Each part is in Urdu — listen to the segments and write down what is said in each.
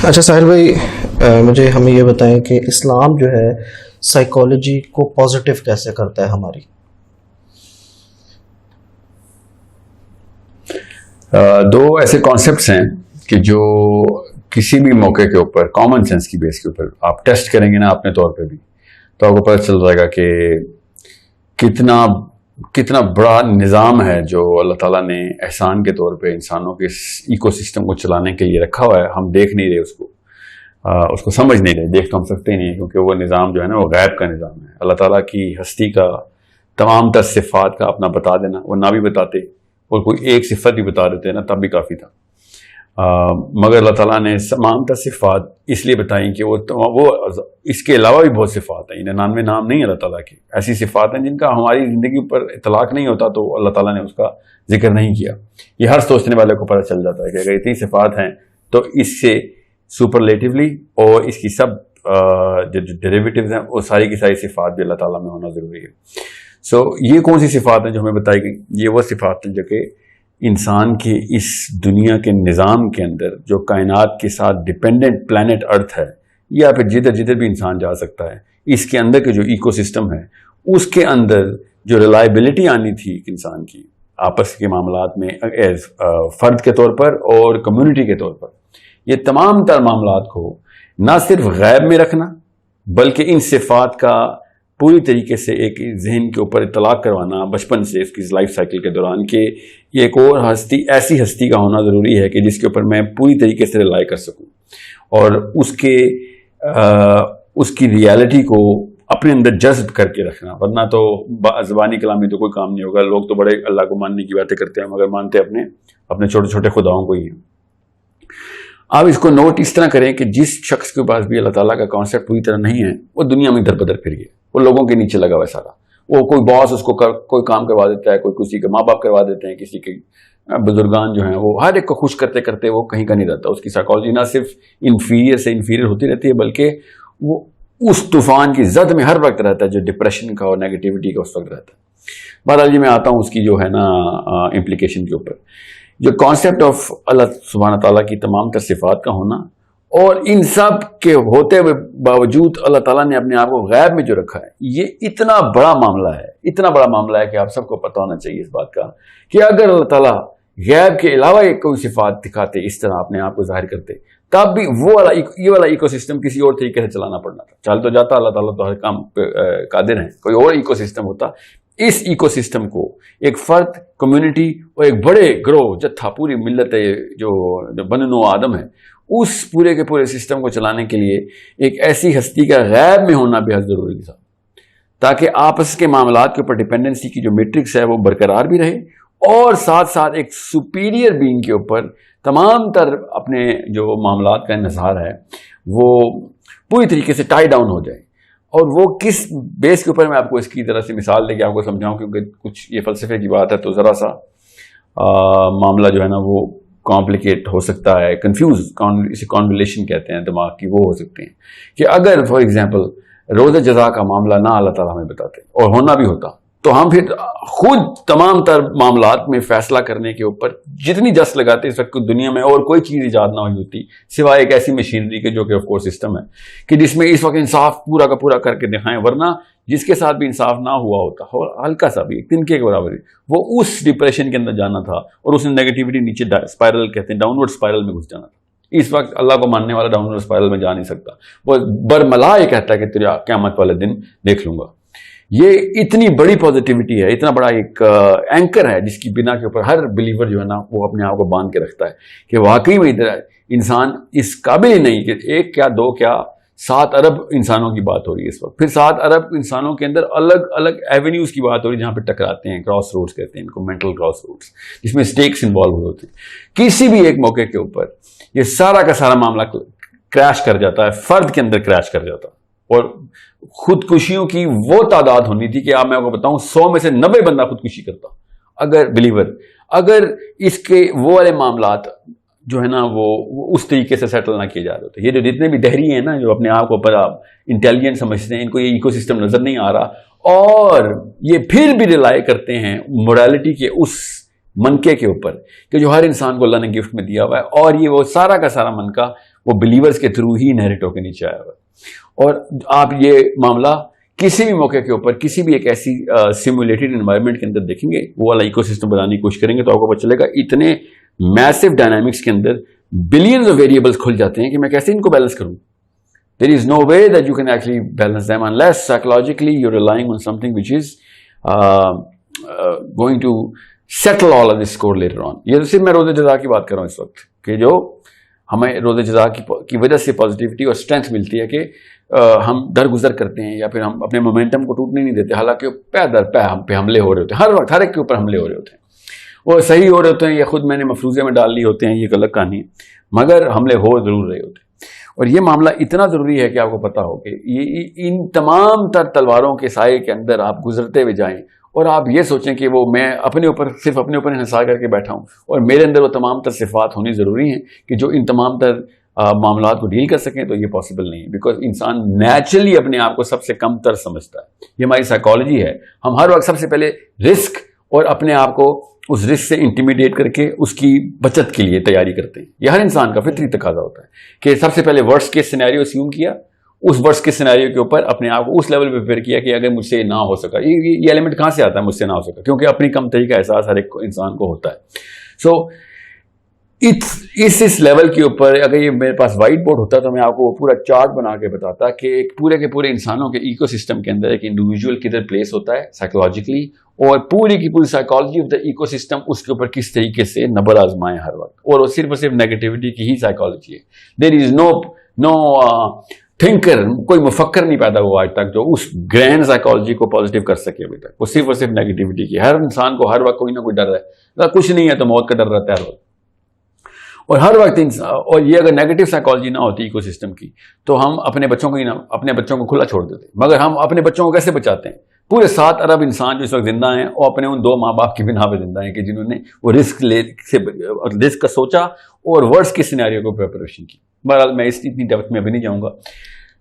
اچھا ساحل بھائی، مجھے ہمیں یہ بتائیں کہ اسلام جو ہے سائیکالوجی کو پازیٹیو کیسے کرتا ہے ہماری؟ دو ایسے کانسیپٹس ہیں کہ جو کسی بھی موقع کے اوپر کامن سینس کی بیس کے اوپر آپ ٹیسٹ کریں گے نا اپنے طور پہ بھی، تو آپ کو پتہ چل جائے گا کہ کتنا بڑا نظام ہے جو اللہ تعالیٰ نے احسان کے طور پہ انسانوں کے ایکو سسٹم کو چلانے کے لیے رکھا ہوا ہے. ہم دیکھ نہیں رہے اس کو سمجھ نہیں رہے. دیکھ تو ہم سکتے نہیں ہیں کیونکہ وہ نظام جو ہے نا وہ غیب کا نظام ہے. اللہ تعالیٰ کی ہستی کا تمام تر صفات کا اپنا بتا دینا، وہ نہ بھی بتاتے اور کوئی ایک صفت بھی بتا دیتے نا تب بھی کافی تھا. مگر اللہ تعالیٰ نے تمام تر صفات اس لیے بتائیں کہ وہ اس کے علاوہ بھی بہت صفات ہیں. 99 نام نہیں اللہ تعالیٰ کے، ایسی صفات ہیں جن کا ہماری زندگی پر اطلاق نہیں ہوتا تو اللہ تعالیٰ نے اس کا ذکر نہیں کیا. یہ ہر سوچنے والے کو پتہ چل جاتا ہے کہ اگر اتنی صفات ہیں تو اس سے سپرلیٹیولی اور اس کی سب جو ڈیریویٹیوز ہیں وہ ساری کی ساری صفات بھی اللہ تعالیٰ میں ہونا ضروری ہے. یہ کون سی صفات ہیں جو ہمیں بتائی گئی؟ یہ وہ صفات ہیں جو کہ انسان کی اس دنیا کے نظام کے اندر جو کائنات کے ساتھ ڈپینڈنٹ پلانٹ ارتھ ہے، یا پھر جدھر بھی انسان جا سکتا ہے، اس کے اندر کے جو ایکو سسٹم ہے اس کے اندر جو ریلائبلٹی آنی تھی انسان کی آپس کے معاملات میں فرد کے طور پر اور کمیونٹی کے طور پر، یہ تمام تر معاملات کو نہ صرف غیب میں رکھنا بلکہ ان صفات کا پوری طریقے سے ایک ذہن کے اوپر اطلاق کروانا بچپن سے اس کی لائف سائیکل کے دوران کہ ایک اور ایسی ہستی کا ہونا ضروری ہے کہ جس کے اوپر میں پوری طریقے سے ریلائی کر سکوں اور اس کی ریالٹی کو اپنے اندر جذب کر کے رکھنا. ورنہ تو زبانی کلامی تو کوئی کام نہیں ہوگا. لوگ تو بڑے اللہ کو ماننے کی باتیں کرتے ہیں مگر مانتے اپنے چھوٹے چھوٹے خداؤں کو ہی ہیں. آپ اس کو نوٹ اس طرح کریں کہ جس شخص کے پاس بھی اللہ تعالیٰ کا کانسیپٹ پوری طرح نہیں ہے وہ دنیا میں ادھر بدر پھر گیا، وہ لوگوں کے نیچے لگا ہوا ہے سارا. وہ کوئی باس اس کو کوئی کام کروا دیتا ہے، کوئی کسی کے ماں باپ کروا دیتے ہیں، کسی کے بزرگان جو ہیں وہ ہر ایک کو خوش کرتے کرتے وہ کہیں کا نہیں رہتا. اس کی سائیکالوجی نہ صرف انفیریئر سے انفیریئر ہوتی رہتی ہے بلکہ وہ اس طوفان کی زد میں ہر وقت رہتا ہے جو ڈپریشن کا اور نیگیٹیوٹی کا اس وقت رہتا ہے. بہرحال میں آتا ہوں اس کی جو ہے نا امپلیکیشن کے اوپر. جو کانسیپٹ آف اللہ سبحانہ تعالیٰ کی تمام تر صفات کا ہونا اور ان سب کے ہوتے ہوئے باوجود اللہ تعالیٰ نے اپنے آپ کو غیب میں جو رکھا ہے، یہ اتنا بڑا معاملہ ہے کہ آپ سب کو پتہ ہونا چاہیے اس بات کا کہ اگر اللہ تعالیٰ غیب کے علاوہ ایک کوئی صفات دکھاتے، اس طرح اپنے آپ کو ظاہر کرتے، تب بھی یہ والا ایکو سسٹم کسی اور طریقے سے چلانا پڑنا تھا. چل تو جاتا، اللہ تعالیٰ تو ہر کام قادر ہیں. کوئی اور ایکو سسٹم ہوتا، اس ایکو سسٹم کو ایک فرد، کمیونٹی اور ایک بڑے گروہ جتھا پوری ملت جو بنو نوع آدم ہے، اس پورے کے پورے سسٹم کو چلانے کے لیے ایک ایسی ہستی کا غیب میں ہونا بے حد ضروری تھا تاکہ آپس کے معاملات کے اوپر ڈیپینڈنسی کی جو میٹرکس ہے وہ برقرار بھی رہے اور ساتھ ساتھ ایک سپیریئر بینگ کے اوپر تمام تر اپنے جو معاملات کا انحصار ہے وہ پوری طریقے سے ٹائی ڈاؤن ہو جائے. اور وہ کس بیس کے اوپر میں آپ کو اس کی طرح سے مثال دے کے آپ کو سمجھاؤں، کیونکہ کچھ یہ فلسفے کی بات ہے تو ذرا سا معاملہ جو ہے نا وہ کمپلیکیٹ ہو سکتا ہے، اسے کانولیشن کہتے ہیں دماغ کی، وہ ہو سکتے ہیں کہ اگر فار ایگزامپل روز جزا کا معاملہ نہ اللہ تعالیٰ ہمیں بتاتے اور ہونا بھی ہوتا تو ہم پھر خود تمام تر معاملات میں فیصلہ کرنے کے اوپر جتنی جس لگاتے اس وقت دنیا میں اور کوئی چیز ایجاد نہ ہوئی ہوتی سوائے ایک ایسی مشینری کے جو کہ آف کورس سسٹم ہے کہ جس میں اس وقت انصاف پورا کا پورا کر کے دکھائیں. ورنہ جس کے ساتھ بھی انصاف نہ ہوا ہوتا ہلکا سا بھی ایک تنکے کے برابر وہ اس ڈپریشن کے اندر جانا تھا اور اس نے نیگیٹیوٹی نیچے اسپائرل کہتے ہیں ڈاؤن ورڈ اسپائرل میں گھس جانا تھا. اس وقت اللہ کو ماننے والا ڈاؤن ورڈ اسپائرل میں جا نہیں سکتا. وہ برملا یہ کہتا ہے کہ تیرا قیامت والے دن دیکھ لوں گا. یہ اتنی بڑی پازیٹیوٹی ہے، اتنا بڑا ایک اینکر ہے جس کی بنا کے اوپر ہر بلیور جو ہے نا وہ اپنے آپ کو باندھ کے رکھتا ہے کہ واقعی میں ادھر انسان اس قابل ہی نہیں کہ ایک کیا دو کیا 7 ارب انسانوں کی بات ہو رہی ہے اس وقت. پھر 7 ارب انسانوں کے اندر الگ الگ ایونیوز کی بات ہو رہی ہے جہاں پہ ٹکراتے ہیں، کراس روڈز کہتے ہیں ان کو، مینٹل کراس روڈز جس میں سٹیکس انوالو ہوتے ہیں. کسی بھی ایک موقع کے اوپر یہ سارا کا سارا معاملہ کریش کر جاتا ہے، فرد کے اندر کریش کر جاتا ہے. اور خودکشیوں کی وہ تعداد ہونی تھی کہ میں آپ کو بتاؤں 100 میں سے 90 بندہ خودکشی کرتا اگر بلیور، اگر اس کے وہ والے معاملات جو ہے نا وہ اس طریقے سے سیٹل نہ کیے جا رہے ہوتے. یہ جو جتنے بھی دہری ہیں نا جو اپنے آپ کو اوپر انٹیلیجنٹ سمجھتے ہیں، ان کو یہ ایکو سسٹم نظر نہیں آ رہا اور یہ پھر بھی ریلائی کرتے ہیں موریلٹی کے اس منکے کے اوپر کہ جو ہر انسان کو اللہ نے گفٹ میں دیا ہوا ہے. اور یہ وہ سارا کا سارا منکا وہ بلیورز کے تھرو ہی انہیرٹ ہو کے نیچے آیا ہوا ہے. اور آپ یہ معاملہ کسی بھی موقع کے اوپر کسی بھی ایک ایسی سیمولیٹڈ انوائرمنٹ کے اندر دیکھیں گے, وہ والا ایکو سسٹم بنانے کی کوشش کریں گے تو آپ کو پتہ چلے گا اتنے میسو ڈائنامکس کے اندر بلینز آف ویریبلس کھل جاتے ہیں کہ میں کیسے ان کو بیلنس کروں. There is no way that you can actually balance them unless psychologically you're relying on something which is going to settle all of this score later on. یہ صرف میں روزہ جزا کی بات کر رہا ہوں اس وقت, کہ جو ہمیں روزہ جزا کی وجہ سے پازیٹیوٹی اور اسٹرینتھ ملتی ہے کہ ہم درگزر کرتے ہیں یا پھر ہم اپنے مومنٹم کو ٹوٹنے نہیں دیتے, حالانکہ پہ در پہ ہم پہ حملے ہو رہے ہوتے ہیں, ہر وقت ہر ایک کے اوپر حملے ہو رہے ہوتے ہیں. وہ صحیح ہو رہے ہوتے ہیں یا خود میں نے مفروضے میں ڈال لی ہوتے ہیں, یہ ایک الگ کہانی ہے, مگر حملے ہو ضرور رہے ہوتے ہیں. اور یہ معاملہ اتنا ضروری ہے کہ آپ کو پتا ہو کہ یہ ان تمام تر تلواروں کے سائے کے اندر آپ گزرتے ہوئے جائیں اور آپ یہ سوچیں کہ وہ میں اپنے اوپر صرف اپنے اوپر انحصار کر کے بیٹھا ہوں اور میرے اندر وہ تمام تر صفات ہونی ضروری ہیں کہ جو ان تمام تر معاملات کو ڈیل کر سکیں, تو یہ پاسبل نہیں ہے. بیکاز انسان نیچرلی اپنے آپ کو سب سے کم تر سمجھتا ہے, یہ ہماری سائیکالوجی ہے. ہم ہر وقت سب سے پہلے رسک اور اپنے آپ کو اس رسک سے انٹیمیڈیٹ کر کے اس کی بچت کے لیے تیاری کرتے ہیں. یہ ہر انسان کا فطری تقاضا ہوتا ہے کہ سب سے پہلے ورسٹ کیس سینیریو اسیوم کیا, اس ورسٹ کیس سینیریو کے اوپر اپنے آپ کو اس لیول پہ پریپیئر کیا کہ اگر مجھ سے نہ ہو سکا, یہ ایلیمنٹ کہاں سے آتا ہے مجھ سے نہ ہو سکا, کیونکہ اپنی کمتری کا احساس ہر ایک انسان کو ہوتا ہے. سو اس لیول کے اوپر اگر یہ میرے پاس وائٹ بورڈ ہوتا تو میں آپ کو پورا چارٹ بنا کے بتاتا کہ ایک پورے کے پورے انسانوں کے ایکو سسٹم کے اندر ایک انڈیویجول کدھر پلیس ہوتا ہے سائیکولوجیکلی, اور پوری کی پوری psychology of the ecosystem اس کے اوپر کس طریقے سے نبر آزمائیں ہر وقت. اور وہ صرف نیگیٹیوٹی کی ہی سائیکالوجی ہے. دیر از نو تھنکر, کوئی مفکر نہیں پیدا ہوا آج تک جو اس گرینڈ سائیکالوجی کو پازیٹیو کر سکے ابھی تک. وہ صرف اور صرف نیگیٹیوٹی کی. ہر انسان کو ہر وقت کوئی نہ کوئی ڈر ہے, کچھ نہیں ہے تو موت کا ڈر رہتا ہے ہر وقت. اور ہر وقت اور یہ اگر نیگیٹو سائیکالوجی نہ ہوتی ایکو سسٹم کی تو ہم اپنے بچوں کو کھلا چھوڑ دیتے. مگر ہم اپنے بچوں کو کیسے بچاتے ہیں؟ پورے 7 ارب انسان جو اس وقت زندہ ہیں وہ اپنے ان 2 ماں باپ کی بنا پہ زندہ ہیں کہ جنہوں نے وہ رسک کا سوچا اور ورڈس کے سینیریو کو پریپریشن کی. بہرحال میں اتنی ڈیپتھ میں ابھی نہیں جاؤں گا.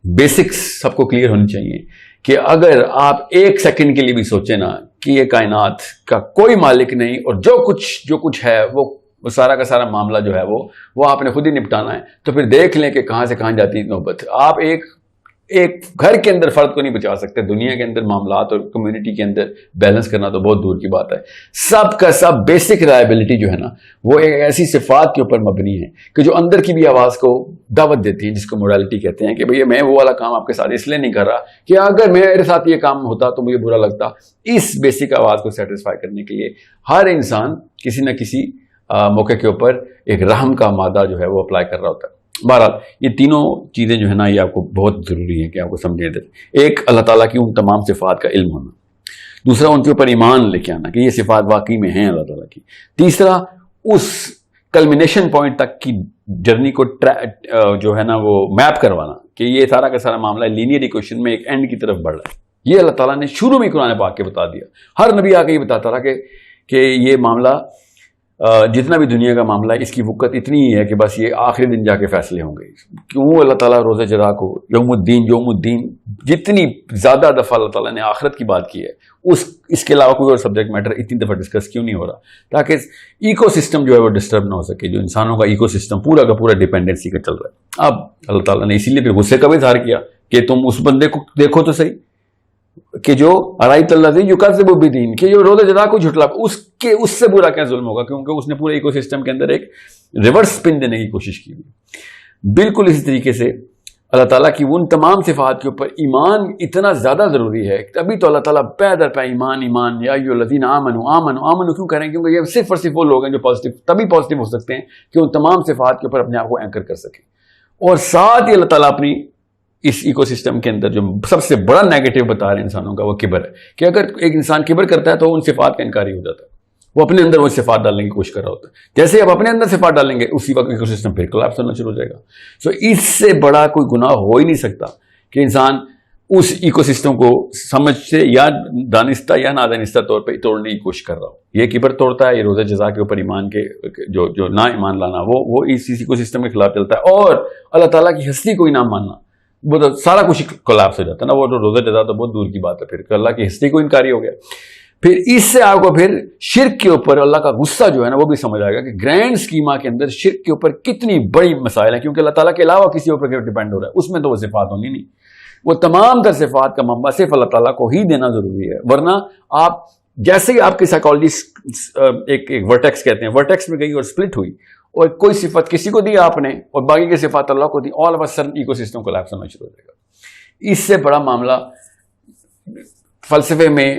بیسکس سب کو کلیئر ہونی چاہیے کہ اگر آپ 1 سیکنڈ کے لیے بھی سوچیں نا کہ یہ کائنات کا کوئی مالک نہیں اور جو کچھ ہے وہ سارا کا سارا معاملہ جو ہے وہ آپ نے خود ہی نپٹانا ہے, تو پھر دیکھ لیں کہ کہاں سے کہاں جاتی ہے نوبت. آپ ایک گھر کے اندر فرد کو نہیں بچا سکتے, دنیا کے اندر معاملات اور کمیونٹی کے اندر بیلنس کرنا تو بہت دور کی بات ہے. سب کا سب بیسک رائبلٹی جو ہے نا وہ ایک ایسی صفات کے اوپر مبنی ہے کہ جو اندر کی بھی آواز کو دعوت دیتی ہے, جس کو موڈیلٹی کہتے ہیں کہ بھئی میں وہ والا کام آپ کے ساتھ اس لیے نہیں کر رہا کہ اگر میرے ساتھ یہ کام ہوتا تو مجھے برا لگتا. اس بیسک آواز کو سیٹسفائی کرنے کے لیے ہر انسان کسی نہ کسی موقع کے اوپر ایک رحم کا مادہ جو ہے وہ اپلائی کر رہا ہوتا ہے. بہرحال یہ تینوں چیزیں جو ہے نا یہ آپ کو بہت ضروری ہے کہ آپ کو سمجھنے دیں. ایک اللہ تعالیٰ کی ان تمام صفات کا علم ہونا, دوسرا ان کے اوپر ایمان لے کے آنا کہ یہ صفات واقعی میں ہیں اللہ تعالیٰ کی, تیسرا اس کلمینیشن پوائنٹ تک کی جرنی کو جو ہے نا وہ میپ کروانا کہ یہ سارا کا سارا معاملہ لینئر ایکویشن میں ایک اینڈ کی طرف بڑھ رہا ہے. یہ اللہ تعالیٰ نے شروع میں قرآن پاک کے بتا دیا. ہر نبی آ کے یہ بتاتا رہا کہ یہ معاملہ جتنا بھی دنیا کا معاملہ ہے اس کی وقت اتنی ہی ہے کہ بس یہ آخری دن جا کے فیصلے ہوں گے. کیوں اللہ تعالیٰ روزہ جزا کو یوم الدین جتنی زیادہ دفعہ اللہ تعالیٰ نے آخرت کی بات کی ہے اس کے علاوہ کوئی اور سبجیکٹ میٹر اتنی دفعہ ڈسکس کیوں نہیں ہو رہا, تاکہ ایکو سسٹم جو ہے وہ ڈسٹرب نہ ہو سکے. جو انسانوں کا ایکو سسٹم پورا کا پورا ڈیپینڈنسی کا چل رہا ہے. اب اللہ تعالیٰ نے اسی لیے پھر غصے کا بھی اظہار کیا کہ تم اس بندے کو دیکھو تو صحیح کہ جو ارایت الذی یکذب بالدین, کہ جو روزہ جزا کو جھٹلا, اس سے برا کیا ظلم ہوگا, کیونکہ اس نے پورے ایکو سسٹم کے اندر ایک ریورس سپن دینے کی کوشش کی. بالکل اسی طریقے سے اللہ تعالیٰ کی ان تمام صفات کے اوپر ایمان اتنا زیادہ ضروری ہے. تبھی تو اللہ تعالیٰ پے در پے ایمان یا ایھا الذین آمنوا کیوں کریں, کیونکہ یہ صرف اور صرف وہ لوگ ہیں جو تبھی پازیٹیو ہو سکتے ہیں کہ ان تمام صفات کے اوپر اپنے آپ کو اینکر کر سکیں. اور ساتھ ہی اللہ تعالیٰ اپنی اس ایکو سسٹم کے اندر جو سب سے بڑا نیگیٹو بتا رہے ہیں انسانوں کا وہ کبر ہے, کہ اگر ایک انسان کبر کرتا ہے تو ان صفات کا انکاری ہو جاتا ہے. وہ اپنے اندر وہ صفات ڈالنے کی کوشش کر رہا ہوتا ہے. جیسے آپ اپنے اندر صفات ڈالیں گے اسی وقت ایکو سسٹم پھر کولیپس ہونا شروع ہو جائے گا. سو اس سے بڑا کوئی گناہ ہو ہی نہیں سکتا کہ انسان اس ایکو سسٹم کو سمجھ سے یا دانستہ یا نادانستہ طور پہ توڑنے کی کوشش کر رہا ہو. یہ کبر توڑتا ہے, یہ روزہ جزا کے اوپر ایمان کے جو نہ ایمان لانا وہ اس ایکو سسٹم کے خلاف چلتا ہے. اور اللہ تعالیٰ کی ہستی کو ہی نہ ماننا, وہ تو سارا کچھ کولیپس ہو جاتا ہے نا. وہ روزہ جزا تو بہت دور کی بات ہے, پھر اللہ کی ہستی کو انکاری ہو گیا. پھر اس سے آپ کو پھر شرک کے اوپر اللہ کا غصہ جو ہے نا وہ بھی سمجھ آئے گا کہ گرینڈ اسکیما کے اندر شرک کے اوپر کتنی بڑی مسائل ہیں، کیونکہ اللہ تعالیٰ کے علاوہ کسی اوپر ڈیپینڈ ہو رہا ہے، اس میں تو وہ صفات ہونی نہیں، وہ تمام تر صفات کا منبع صرف اللہ تعالیٰ کو ہی دینا ضروری ہے. ورنہ آپ جیسے ہی آپ کی سائیکالوجی ایک ورٹیکس کہتے ہیں، ورٹیکس میں گئی اور سپلٹ ہوئی اور کوئی صفت کسی کو دی آپ نے اور باقی کی صفات اللہ کو دی، all of a sudden ecosystem collapse ہونا شروع ہو جائے گا. اس سے بڑا معاملہ فلسفے میں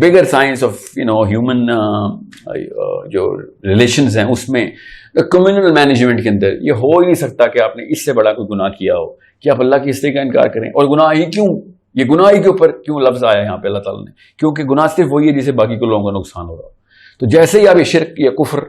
بگر سائنس آف ہیومن جو ریلیشنز ہیں اس میں کمیونل مینجمنٹ کے اندر یہ ہو ہی نہیں سکتا کہ آپ نے اس سے بڑا کوئی گناہ کیا ہو کہ آپ اللہ کی ہستی کا انکار کریں. اور گناہ ہی کیوں، یہ گناہ ہی کے اوپر کیوں لفظ آیا یہاں پہ اللہ تعالیٰ نے؟ کیونکہ گناہ صرف وہی ہے جسے باقی کو لوگوں کو نقصان ہو رہا ہو. تو جیسے ہی آپ یہ شرک یا کفر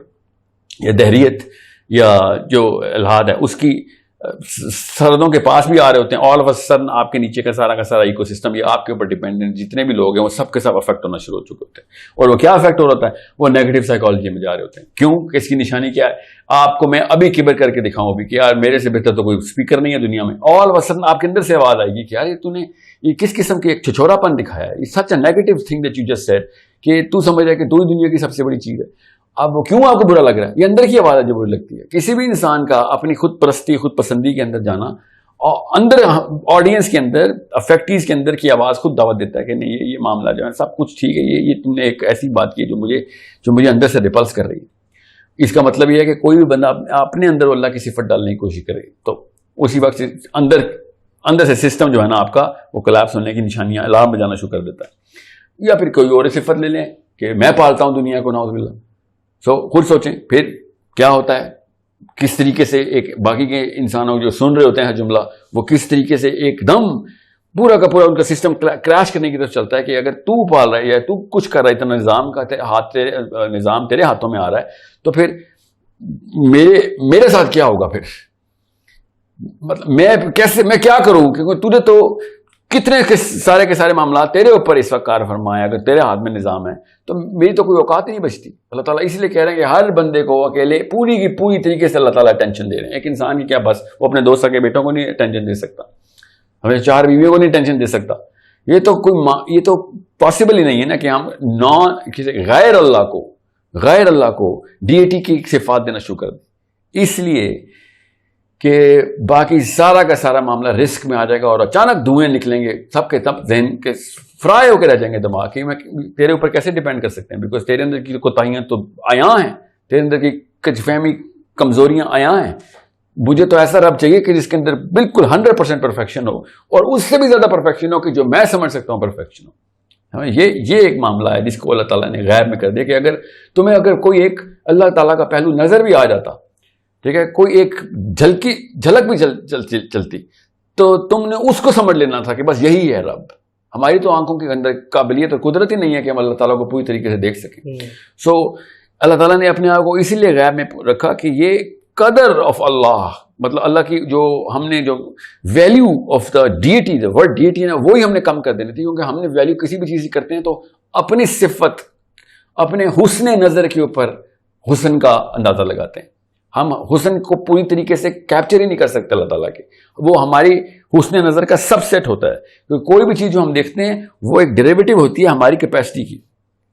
یا دہریت یا جو الحاد ہے اس کی سرحدوں کے پاس بھی آ رہے ہوتے ہیں، آل آف اے سڈن آپ کے نیچے کا سارا ایکو سسٹم یہ آپ کے اوپر ڈیپینڈنٹ جتنے بھی لوگ ہیں وہ سب کے سب افیکٹ ہونا شروع ہو چکے ہوتے ہیں. اور وہ کیا افیکٹ ہو رہا ہے؟ وہ نیگیٹو سائیکالوجی میں جا رہے ہوتے ہیں. کیوں کہ اس کی نشانی کیا ہے؟ آپ کو میں ابھی کبر کر کے دکھاؤں ابھی کہ یار میرے سے بہتر تو کوئی اسپیکر نہیں ہے دنیا میں، آل آف اے سڈن آپ کے اندر سے آواز آئے گی کہ یار تو نے یہ کس قسم کی ایک چھچورا پن دکھایا ہے، such a negative thing that you just said کہ تو سمجھ رہا ہے کہ تو ہی دنیا کی سب سے بڑی چیز ہے. اب وہ کیوں آپ کو برا لگ رہا ہے؟ یہ اندر کی آواز ہے جو بری لگتی ہے. کسی بھی انسان کا اپنی خود پرستی خود پسندی کے اندر جانا اور اندر آڈینس کے اندر افیکٹیز کے اندر کی آواز خود دعوت دیتا ہے کہ نہیں یہ معاملہ جو ہے سب کچھ ٹھیک ہے، یہ تم نے ایک ایسی بات کی جو مجھے اندر سے ریپلس کر رہی ہے. اس کا مطلب یہ ہے کہ کوئی بھی بندہ اپنے اندر اللہ کی صفت ڈالنے کی کوشش کرے تو اسی وقت اندر سے سسٹم جو ہے نا آپ کا وہ کولیپس ہونے کی نشانیاں الارم بجانا شروع کر دیتا ہے. یا پھر کوئی اور صفت لے لیں کہ میں پالتا ہوں دنیا کو، نعوذ باللہ. خود سوچیں پھر کیا ہوتا ہے، کس طریقے سے ایک باقی کے انسانوں جو سن رہے ہوتے ہیں جملہ وہ کس طریقے سے ایک دم پورا کا پورا ان کا سسٹم کریش کرنے کی طرف چلتا ہے کہ اگر تو پال رہا ہے یا تو کچھ کر رہا ہے تو نظام کا نظام تیرے ہاتھوں میں آ رہا ہے تو پھر میرے ساتھ کیا ہوگا؟ پھر مطلب میں کیا کروں؟ کیونکہ تجھے تو کتنے سارے کے سارے معاملات تیرے اوپر اس وقت کار فرمائے، اگر تیرے ہاتھ میں نظام ہے تو میری تو کوئی اوقات ہی نہیں بچتی. اللہ تعالیٰ اس لیے کہہ رہے ہیں کہ ہر بندے کو اکیلے پوری کی پوری طریقے سے اللہ تعالیٰ ٹینشن دے رہے ہیں. ایک انسان کی کیا بس وہ اپنے دوست کے بیٹوں کو نہیں ٹینشن دے سکتا، ہمیں 4 بیویوں کو نہیں ٹینشن دے سکتا. یہ تو پاسبل ہی نہیں ہے نا کہ ہم غیر اللہ کو ڈیٹی کی صفات دینا شروع کر دیں. اس لیے کہ باقی سارا کا سارا معاملہ رسک میں آ جائے گا اور اچانک دھوئیں نکلیں گے سب کے تب ذہن کے فرائی ہو کے رہ جائیں گے دماغ کہ میں تیرے اوپر کیسے ڈیپینڈ کر سکتے ہیں، بیکاز تیرے اندر کی کوتاہیاں تو عیاں ہیں، تیرے اندر کی کچھ فہمی کمزوریاں عیاں ہیں. مجھے تو ایسا رب چاہیے کہ جس کے اندر بالکل 100% پرفیکشن ہو اور اس سے بھی زیادہ پرفیکشن ہو کہ جو میں سمجھ سکتا ہوں پرفیکشن ہو. یہ ایک معاملہ ہے جس کو اللہ تعالیٰ نے غیب میں کر دیا کہ اگر تمہیں کوئی ایک اللہ تعالیٰ کا پہلو نظر بھی آ جاتا، ٹھیک ہے، کوئی ایک جھلک بھی چلتی تو تم نے اس کو سمجھ لینا تھا کہ بس یہی ہے رب. ہماری تو آنکھوں کے اندر قابلیت اور قدرت ہی نہیں ہے کہ ہم اللہ تعالیٰ کو پوری طریقے سے دیکھ سکیں. سو اللہ تعالیٰ نے اپنے آپ کو اسی لیے غیب میں رکھا کہ یہ قدر آف اللہ، مطلب اللہ کی جو ہم نے جو value of the duty, the word duty ہے نا وہی ہم نے کم کر دینی تھی. کیونکہ ہم نے ویلیو کسی بھی چیز کی کرتے ہیں تو اپنی صفت اپنے حسن نظر کے اوپر حسن کا اندازہ لگاتے ہیں. ہم حسن کو پوری طریقے سے کیپچر ہی نہیں کر سکتے اللہ تعالیٰ کے، وہ ہماری حسن نظر کا سب سیٹ ہوتا ہے. کیونکہ کوئی بھی چیز جو ہم دیکھتے ہیں وہ ایک ڈیریویٹو ہوتی ہے ہماری کیپیسٹی کی.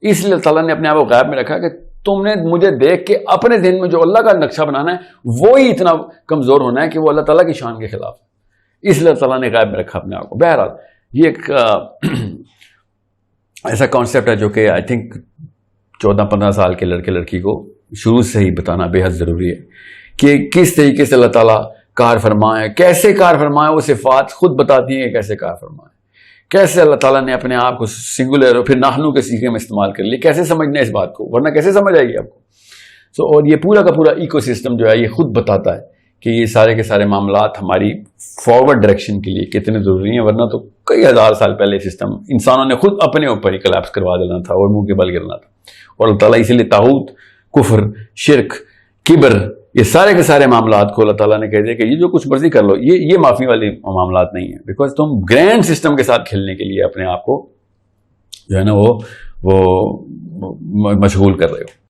اس لیے اللہ تعالیٰ نے اپنے آپ کو غیب میں رکھا کہ تم نے مجھے دیکھ کے اپنے ذہن میں جو اللہ کا نقشہ بنانا ہے وہی اتنا کمزور ہونا ہے کہ وہ اللہ تعالیٰ کی شان کے خلاف ہے. اس لیے اللہ تعالیٰ نے غیب میں رکھا اپنے آپ کو. بہرحال یہ ایک ایسا کانسیپٹ ہے جو کہ آئی تھنک 14-15 سال کے لڑکے لڑکی کو شروع سے ہی بتانا بے حد ضروری ہے کہ کس طریقے سے اللہ تعالیٰ کار فرمائے، کیسے کار فرمائے. وہ صفات خود بتاتی ہیں کیسے کار فرمائے، کیسے اللہ تعالیٰ نے اپنے آپ کو سنگولر اور پھر نحنو کے سیغے میں استعمال کر لی. کیسے سمجھنا ہے اس بات کو، ورنہ کیسے سمجھ آئے گی آپ کو. اور یہ پورا کا پورا ایکو سسٹم جو ہے یہ خود بتاتا ہے کہ یہ سارے کے سارے معاملات ہماری فارورڈ ڈائریکشن کے لیے کتنے ضروری ہیں. ورنہ تو کئی ہزار سال پہلے سسٹم انسانوں نے خود اپنے اوپر ہی کلیپس کروا دینا تھا اور منہ کے بل گرنا تھا. اور اللہ تعالیٰ اسی لیے طاغوت، کفر، شرک، کبر، یہ سارے کے سارے معاملات کو اللہ تعالیٰ نے کہہ دیا کہ یہ جو کچھ مرضی کر لو یہ معافی والے معاملات نہیں ہیں. بیکاز تم گرینڈ سسٹم کے ساتھ کھیلنے کے لیے اپنے آپ کو جو ہے نا وہ مشغول کر رہے ہو.